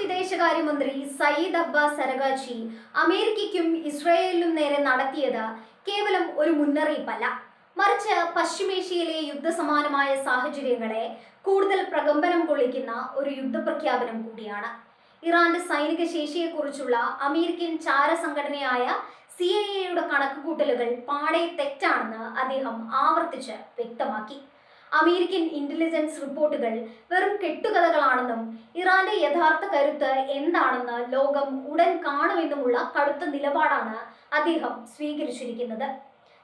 വിദേശകാര്യമന്ത്രി സയ്യിദ് അബ്ബാസ് അരഗാച്ചി അമേരിക്കയ്ക്കും ഇസ്രായേലിനും നേരെ നടത്തിയത് കേവലം ഒരു മുന്നറിയിപ്പല്ല, മറിച്ച് പശ്ചിമേഷ്യയിലെ യുദ്ധസമാനമായ സാഹചര്യങ്ങളെ കൂടുതൽ പ്രകമ്പനം കൊള്ളിക്കുന്ന ഒരു യുദ്ധപ്രഖ്യാപനം കൂടിയാണ്. ഇറാന്റെ സൈനിക ശേഷിയെക്കുറിച്ചുള്ള അമേരിക്കൻ ചാര സംഘടനയായ CIA കണക്കുകൂട്ടലുകൾ പാടെ തെറ്റാണെന്ന് അദ്ദേഹം ആവർത്തിച്ച് വ്യക്തമാക്കി. അമേരിക്കൻ ഇന്റലിജൻസ് റിപ്പോർട്ടുകൾ വെറും കെട്ടുകഥകളാണെന്നും ഇറാന്റെ യഥാർത്ഥ കരുത്ത് എന്താണെന്ന് ലോകം ഉടൻ കാണുമെന്നുമുള്ള കടുത്ത നിലപാടാണ് അദ്ദേഹം സ്വീകരിച്ചിരിക്കുന്നത്.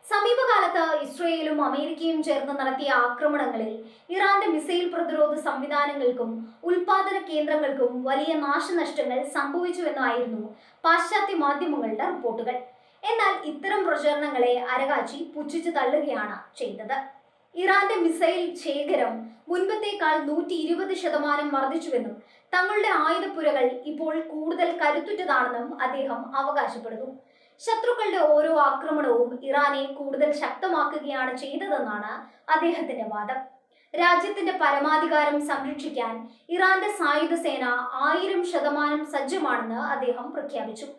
സമീപകാലത്ത് ഇസ്രയേലും അമേരിക്കയും ചേർന്ന് നടത്തിയ ആക്രമണങ്ങളിൽ ഇറാന്റെ മിസൈൽ പ്രതിരോധ സംവിധാനങ്ങൾക്കും ഉൽപാദന കേന്ദ്രങ്ങൾക്കും വലിയ നാശനഷ്ടങ്ങൾ സംഭവിച്ചുവെന്നായിരുന്നു പാശ്ചാത്യ മാധ്യമങ്ങളുടെ റിപ്പോർട്ടുകൾ. എന്നാൽ ഇത്തരം പ്രചരണങ്ങളെ അരഗാച്ചി പുച്ഛിച്ചു തള്ളുകയാണ് ചെയ്തത്. ഇറാന്റെ മിസൈൽ ശേഖരം മുൻപത്തേക്കാൾ 120% വർദ്ധിച്ചുവെന്നും തങ്ങളുടെ ആയുധപ്പുരകൾ ഇപ്പോൾ കൂടുതൽ കരുത്തുറ്റതാണെന്നും അദ്ദേഹം അവകാശപ്പെടുന്നു. ശത്രുക്കളുടെ ഓരോ ആക്രമണവും ഇറാനെ കൂടുതൽ ശക്തമാക്കുകയാണ് ചെയ്തതെന്നാണ് അദ്ദേഹത്തിന്റെ വാദം. രാജ്യത്തിന്റെ പരമാധികാരം സംരക്ഷിക്കാൻ ഇറാന്റെ സായുധ സേന 1000% സജ്ജമാണെന്ന് അദ്ദേഹം പ്രഖ്യാപിച്ചു.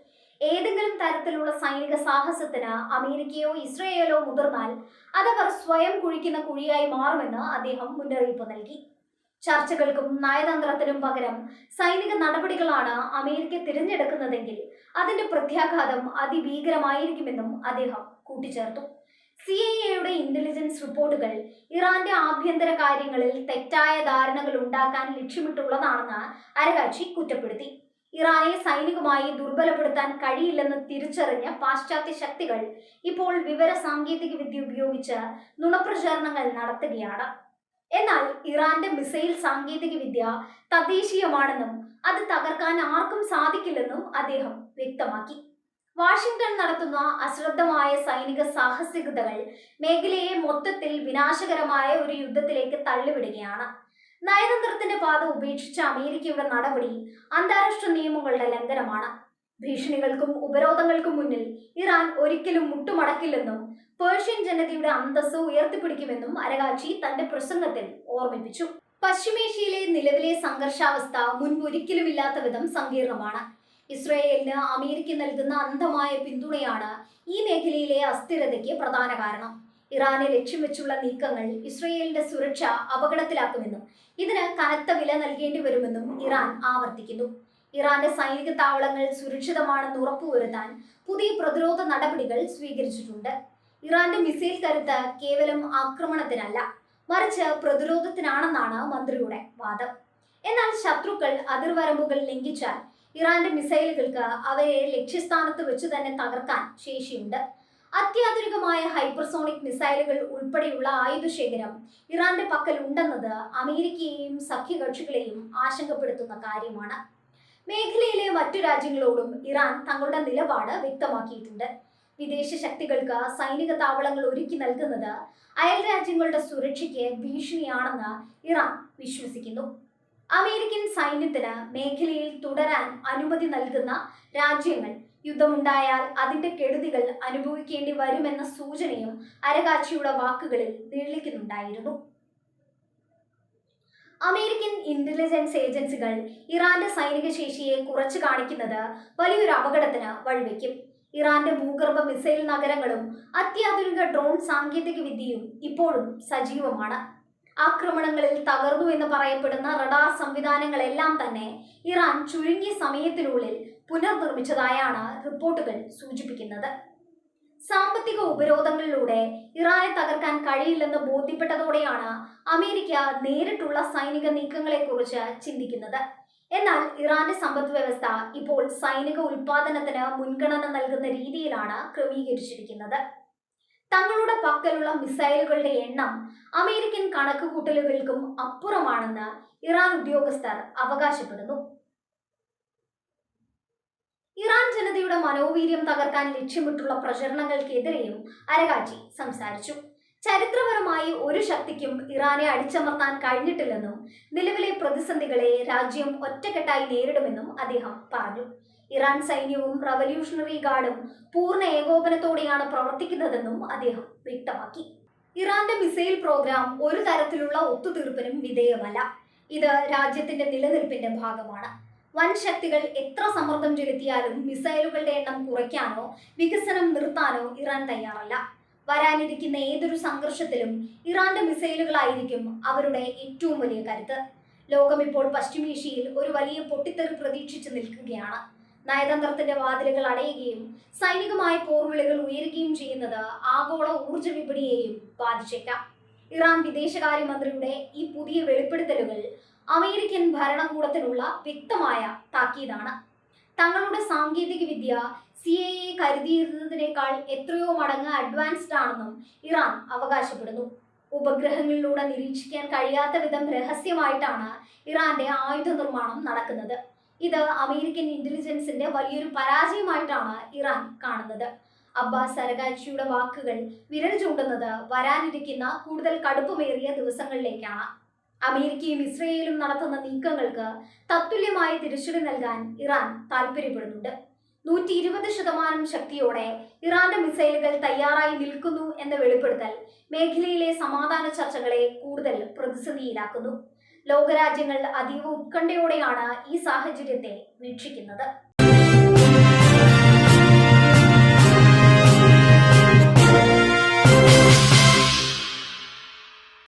ഏതെങ്കിലും തരത്തിലുള്ള സൈനിക സാഹസത്തിന് അമേരിക്കയോ ഇസ്രയേലോ മുതിർന്നാൽ അതവർ സ്വയം കുഴിക്കുന്ന കുഴിയായി മാറുമെന്ന് അദ്ദേഹം മുന്നറിയിപ്പ് നൽകി. ചർച്ചകൾക്കും നയതന്ത്രത്തിനും പകരം സൈനിക നടപടികളാണ് അമേരിക്ക തിരഞ്ഞെടുക്കുന്നതെങ്കിൽ അതിന്റെ പ്രത്യാഘാതം അതിഭീകരമായിരിക്കുമെന്നും അദ്ദേഹം കൂട്ടിച്ചേർത്തു. CIA ഇന്റലിജൻസ് റിപ്പോർട്ടുകൾ ഇറാന്റെ ആഭ്യന്തര കാര്യങ്ങളിൽ തെറ്റായ ധാരണകൾ ഉണ്ടാക്കാൻ ലക്ഷ്യമിട്ടുള്ളതാണെന്ന് അരഗാച്ചി കുറ്റപ്പെടുത്തി. ഇറാനെ സൈനികമായി ദുർബലപ്പെടുത്താൻ കഴിയില്ലെന്ന് തിരിച്ചറിഞ്ഞ പാശ്ചാത്യ ശക്തികൾ ഇപ്പോൾ വിവര സാങ്കേതിക വിദ്യ ഉപയോഗിച്ച് നുണപ്രചാരണങ്ങൾ നടത്തുകയാണ്. എന്നാൽ ഇറാന്റെ മിസൈൽ സാങ്കേതിക വിദ്യ തദ്ദേശീയമാണെന്നും അത് തകർക്കാൻ ആർക്കും സാധിക്കില്ലെന്നും അദ്ദേഹം വ്യക്തമാക്കി. വാഷിംഗ്ടൺ നടത്തുന്ന അശ്രദ്ധമായ സൈനിക സാഹസികതകൾ മേഖലയെ മൊത്തത്തിൽ വിനാശകരമായ ഒരു യുദ്ധത്തിലേക്ക് തള്ളിവിടുകയാണ്. നയതന്ത്രത്തിന്റെ പാത ഉപേക്ഷിച്ച അമേരിക്കയുടെ നടപടി അന്താരാഷ്ട്ര നിയമങ്ങളുടെ ലംഘനമാണ്. ഭീഷണികൾക്കും ഉപരോധങ്ങൾക്കും മുന്നിൽ ഇറാൻ ഒരിക്കലും മുട്ടുമടക്കില്ലെന്നും പേർഷ്യൻ ജനതയുടെ അന്തസ്സ് ഉയർത്തിപ്പിടിക്കുമെന്നും അരഗാച്ചി തന്റെ പ്രസംഗത്തിൽ ഓർമ്മിപ്പിച്ചു. പശ്ചിമേഷ്യയിലെ നിലവിലെ സംഘർഷാവസ്ഥ മുൻപൊരിക്കലുമില്ലാത്ത വിധം സങ്കീർണമാണ്. ഇസ്രയേലിന് അമേരിക്ക നൽകുന്ന അന്ധമായ പിന്തുണയാണ് ഈ മേഖലയിലെ അസ്ഥിരതയ്ക്ക് പ്രധാന കാരണം. ഇറാനെ ലക്ഷ്യം വെച്ചുള്ള നീക്കങ്ങൾ ഇസ്രയേലിന്റെ സുരക്ഷ അപകടത്തിലാക്കുമെന്നും ഇതിന് കനത്ത വില നൽകേണ്ടി വരുമെന്നും ഇറാൻ ആവർത്തിക്കുന്നു. ഇറാന്റെ സൈനിക താവളങ്ങൾ സുരക്ഷിതമാണെന്ന് ഉറപ്പുവരുത്താൻ പുതിയ പ്രതിരോധ നടപടികൾ സ്വീകരിച്ചിട്ടുണ്ട്. ഇറാന്റെ മിസൈൽ കരുത്ത് കേവലം ആക്രമണത്തിനല്ല, മറിച്ച് പ്രതിരോധത്തിനാണെന്നാണ് മന്ത്രിയുടെ വാദം. എന്നാൽ ശത്രുക്കൾ അതിർവരമ്പുകൾ ലംഘിച്ചാൽ ഇറാന്റെ മിസൈലുകൾക്ക് അവരെ ലക്ഷ്യസ്ഥാനത്ത് വെച്ച് തന്നെ തകർക്കാൻ ശേഷിയുണ്ട്. അത്യാധുനികമായ ഹൈപ്പർസോണിക് മിസൈലുകൾ ഉൾപ്പെടെയുള്ള ആയുധശേഖരം ഇറാന്റെ പക്കൽ ഉണ്ടെന്നത് അമേരിക്കയെയും സഖ്യകക്ഷികളെയും ആശങ്കപ്പെടുത്തുന്ന കാര്യമാണ്. മേഖലയിലെ മറ്റു രാജ്യങ്ങളോടും ഇറാൻ തങ്ങളുടെ നിലപാട് വ്യക്തമാക്കിയിട്ടുണ്ട്. വിദേശ ശക്തികൾക്ക് സൈനിക താവളങ്ങൾ ഒരുക്കി നൽകുന്നത് അയൽ രാജ്യങ്ങളുടെ സുരക്ഷയ്ക്ക് ഭീഷണിയാണെന്ന് ഇറാൻ വിശ്വസിക്കുന്നു. അമേരിക്കൻ സൈന്യത്തിന് മേഖലയിൽ തുടരാൻ അനുമതി നൽകുന്ന രാജ്യങ്ങൾ യുദ്ധമുണ്ടായാൽ അതിന്റെ കെടുതികൾ അനുഭവിക്കേണ്ടി വരുമെന്ന സൂചനയും അരഗാച്ചിയുടെ വാക്കുകളിൽ നിഴലിക്കുന്നുണ്ടായിരുന്നു. അമേരിക്കൻ ഇന്റലിജൻസ് ഏജൻസികൾ ഇറാന്റെ സൈനിക ശേഷിയെ കുറച്ചു കാണിക്കുന്നത് വലിയൊരു അപകടത്തിന് വഴിവെക്കും. ഇറാന്റെ ഭൂഗർഭ മിസൈൽ നഗരങ്ങളും അത്യാധുനിക ഡ്രോൺ സാങ്കേതിക വിദ്യയും ഇപ്പോഴും സജീവമാണ്. ആക്രമണങ്ങളിൽ തകർന്നു എന്ന് പറയപ്പെടുന്ന റഡാർ സംവിധാനങ്ങളെല്ലാം തന്നെ ഇറാൻ ചുരുങ്ങിയ സമയത്തിനുള്ളിൽ പുനർനിർമ്മിച്ചതായാണ് റിപ്പോർട്ടുകൾ സൂചിപ്പിക്കുന്നത്. സാമ്പത്തിക ഉപരോധങ്ങളിലൂടെ ഇറാനെ തകർക്കാൻ കഴിയില്ലെന്ന് ബോധ്യപ്പെട്ടതോടെയാണ് അമേരിക്ക നേരിട്ടുള്ള സൈനിക നീക്കങ്ങളെക്കുറിച്ച് ചിന്തിക്കുന്നത്. എന്നാൽ ഇറാന്റെ സമ്പദ് വ്യവസ്ഥ ഇപ്പോൾ സൈനിക ഉൽപാദനത്തിന് മുൻഗണന നൽകുന്ന രീതിയിലാണ് ക്രമീകരിച്ചിരിക്കുന്നത്. തങ്ങളുടെ പക്കലുള്ള മിസൈലുകളുടെ എണ്ണം അമേരിക്കൻ കണക്കുകൂട്ടലുകൾക്കും അപ്പുറമാണെന്ന് ഇറാൻ ഉദ്യോഗസ്ഥർ അവകാശപ്പെടുന്നു. ഇറാൻ ജനതയുടെ മനോവീര്യം തകർക്കാൻ ലക്ഷ്യമിട്ടുള്ള പ്രചരണങ്ങൾക്കെതിരെയും അരഗാച്ചി സംസാരിച്ചു. ചരിത്രപരമായി ഒരു ശക്തിക്കും ഇറാനെ അടിച്ചമർത്താൻ കഴിഞ്ഞിട്ടില്ലെന്നും നിലവിലെ പ്രതിസന്ധികളെ രാജ്യം ഒറ്റക്കെട്ടായി നേരിടുമെന്നും അദ്ദേഹം പറഞ്ഞു. ഇറാൻ സൈന്യവും റവല്യൂഷണറി ഗാർഡും പൂർണ്ണ ഏകോപനത്തോടെയാണ് പ്രവർത്തിക്കുന്നതെന്നും അദ്ദേഹം വ്യക്തമാക്കി. ഇറാന്റെ മിസൈൽ പ്രോഗ്രാം ഒരു തരത്തിലുള്ള ഒത്തുതീർപ്പിനും വിധേയമല്ല. ഇത് രാജ്യത്തിന്റെ നിലനിൽപ്പിന്റെ ഭാഗമാണ്. വൻ ശക്തികൾ എത്ര സമ്മർദ്ദം ചെലുത്തിയാലും മിസൈലുകളുടെ എണ്ണം കുറയ്ക്കാനോ വികസനം നിർത്താനോ ഇറാൻ തയ്യാറല്ല. വരാനിരിക്കുന്ന ഏതൊരു സംഘർഷത്തിലും ഇറാന്റെ മിസൈലുകളായിരിക്കും അവരുടെ ഏറ്റവും വലിയ കരുത്ത്. ലോകം ഇപ്പോൾ പശ്ചിമേഷ്യയിൽ ഒരു വലിയ പൊട്ടിത്തെറി പ്രതീക്ഷിച്ചു നിൽക്കുകയാണ്. നയതന്ത്രത്തിന്റെ വാതിലുകൾ അടയുകയും സൈനികമായ പോർവിളികൾ ഉയരുകയും ചെയ്യുന്നത് ആഗോള ഊർജ്ജ വിപണിയെയും ബാധിച്ചേക്കാം. ഇറാൻ വിദേശകാര്യമന്ത്രിയുടെ ഈ പുതിയ വെളിപ്പെടുത്തലുകൾ അമേരിക്കൻ ഭരണകൂടത്തിനുള്ള വ്യക്തമായ താക്കീതാണ്. തങ്ങളുടെ സാങ്കേതിക വിദ്യ CIA കരുതിയിരുന്നതിനേക്കാൾ എത്രയോ മടങ്ങ് അഡ്വാൻസ്ഡ് ആണെന്നും ഇറാൻ അവകാശപ്പെടുന്നു. ഉപഗ്രഹങ്ങളിലൂടെ നിരീക്ഷിക്കാൻ കഴിയാത്ത വിധം രഹസ്യമായിട്ടാണ് ഇറാന്റെ ആയുധ നിർമ്മാണം നടക്കുന്നത്. ഇത് അമേരിക്കൻ ഇന്റലിജൻസിന്റെ വലിയൊരു പരാജയമായിട്ടാണ് ഇറാൻ കാണുന്നത്. അബ്ബാസ് അരഗാച്ചിയുടെ വാക്കുകൾ വിരൽ ചൂണ്ടുന്നത് വരാനിരിക്കുന്ന കൂടുതൽ കടുപ്പമേറിയ ദിവസങ്ങളിലേക്കാണ്. അമേരിക്കയും ഇസ്രയേലും നടത്തുന്ന നീക്കങ്ങൾക്ക് തത്തുല്യമായ തിരിച്ചടി നൽകാൻ ഇറാൻ താൽപ്പര്യപ്പെടുന്നുണ്ട്. 120% ശക്തിയോടെ ഇറാന്റെ മിസൈലുകൾ തയ്യാറായി നിൽക്കുന്നു എന്ന വെളിപ്പെടുത്തൽ മേഖലയിലെ സമാധാന ചർച്ചകളെ കൂടുതൽ പ്രതിസന്ധിയിലാക്കുന്നു. ലോകരാജ്യങ്ങൾ അതീവ ഉത്കണ്ഠയോടെയാണ് ഈ സാഹചര്യത്തെ വീക്ഷിക്കുന്നത്.